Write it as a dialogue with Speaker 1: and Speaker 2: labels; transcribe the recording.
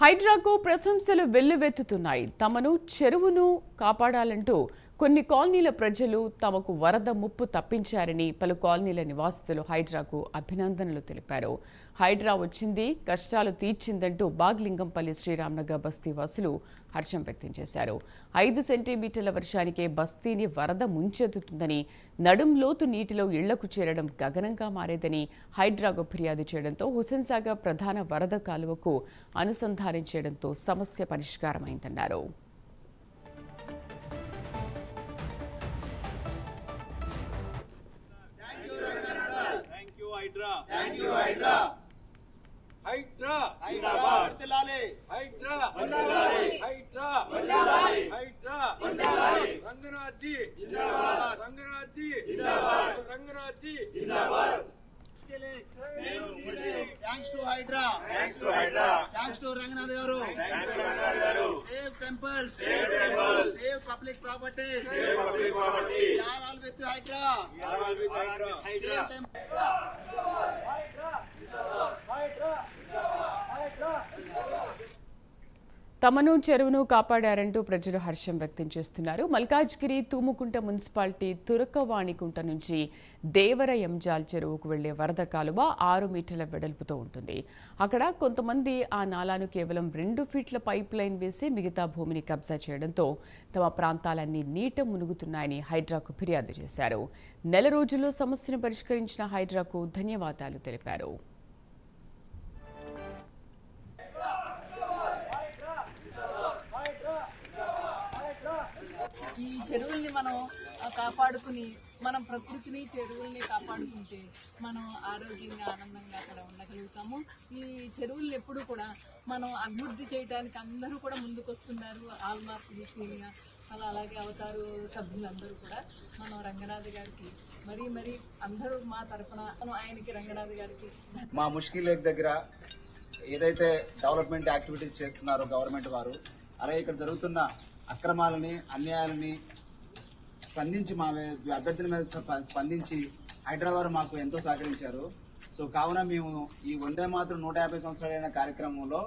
Speaker 1: హైడ్రాకు ప్రశంసలు వెల్లువెత్తుతున్నాయి. తమను చెరువును కాపాడాలంటూ కొన్ని కాలనీల ప్రజలు తమకు వరద ముప్పు తప్పించారని పలు కాలనీల నివాసితులు హైడ్రాకు అభినందనలు తెలిపారు. హైడ్రా వచ్చింది, కష్టాలు తీర్చిందంటూ బాగ్లింగంపల్లి శ్రీరామ్నగర్ బస్తీ వాసులు హర్షం వ్యక్తం చేశారు. 5 సెంటీమీటర్ల వర్షానికే బస్తీని వరద ముంచెత్తుతుందని, నడుం లోతు నీటిలో ఇళ్లకు చేరడం గగనంగా మారేదని హైడ్రాకు ఫిర్యాదు చేయడంతో హుస్సేన్సాగర్ ప్రధాన వరద కాలువకు అనుసంధానం చేయడంతో సమస్య పరిష్కారమైందన్నారు.
Speaker 2: Thank you, Hydra. Hydra. Hyderabad. Hydra. Hydra. Hydra. Ranganath ji. Ranganath ji. Ranganath ji.
Speaker 3: Thanks to Hydra.
Speaker 2: Thanks to Hydra.
Speaker 3: Thanks to Ranganath garu.
Speaker 2: Thanks to Ranganath garu.
Speaker 3: Save temples.
Speaker 2: Save temples.
Speaker 3: Save public properties.
Speaker 2: Save public property.
Speaker 3: We are all with Hydra.
Speaker 2: We are all with Hydra.
Speaker 3: Save temples.
Speaker 1: తమను చెరువును కాపాడారంటూ ప్రజలు హర్షం వ్యక్తం చేస్తున్నారు. Malkajgiri Thumukunta municipality తురకవాణికుంట నుంచి దేవర ఎంజాల్ చెరువుకు వెళ్లే వరద కాలువ 6 మీటర్ల వెడల్పుతో ఉంటుంది. అక్కడ కొంతమంది ఆ నాలాను కేవలం 2 ఫీట్ల పైప్ లైన్ వేసి మిగతా భూమిని కబ్జా చేయడంతో తమ ప్రాంతాలన్నీ నీట మునుగుతున్నాయని హైడ్రాకు ఫిర్యాదు చేశారు. నెల రోజుల్లో సమస్యను పరిష్కరించిన హైడ్రాకు ధన్యవాదాలు తెలిపారు.
Speaker 4: ఈ చెరువుల్ని మనం కాపాడుకుని మనం ప్రకృతిని చెరువుల్ని కాపాడుకుంటే మనం ఆరోగ్యంగా ఆనందంగా అక్కడ ఉండగలుగుతాము. ఈ చెరువుల్ని ఎప్పుడు కూడా మనం అభివృద్ధి చేయడానికి అందరూ కూడా ముందుకొస్తున్నారు. ఆల్మార్క్ విషయంగా అలాగే అవతారు సభ్యులందరూ కూడా మనం రంగనాథ్ గారికి మరీ అందరూ మా తరఫున ఆయనకి రంగనాథ్ గారికి
Speaker 5: మా ముష్కిల్ లేక్ దగ్గర ఏదైతే డెవలప్మెంట్ యాక్టివిటీస్ చేస్తున్నారో గవర్నమెంట్ వారు, అలాగే ఇక్కడ జరుగుతున్న అక్రమాలని అన్యాయాలని స్పందించి మా అభ్యర్థుల మీద స్పందించి హైదరాబాద్ మాకు ఎంతో సహకరించారు. సో కావున మేము ఈ వందే మాత్రం 150 సంవత్సరాలైన కార్యక్రమంలో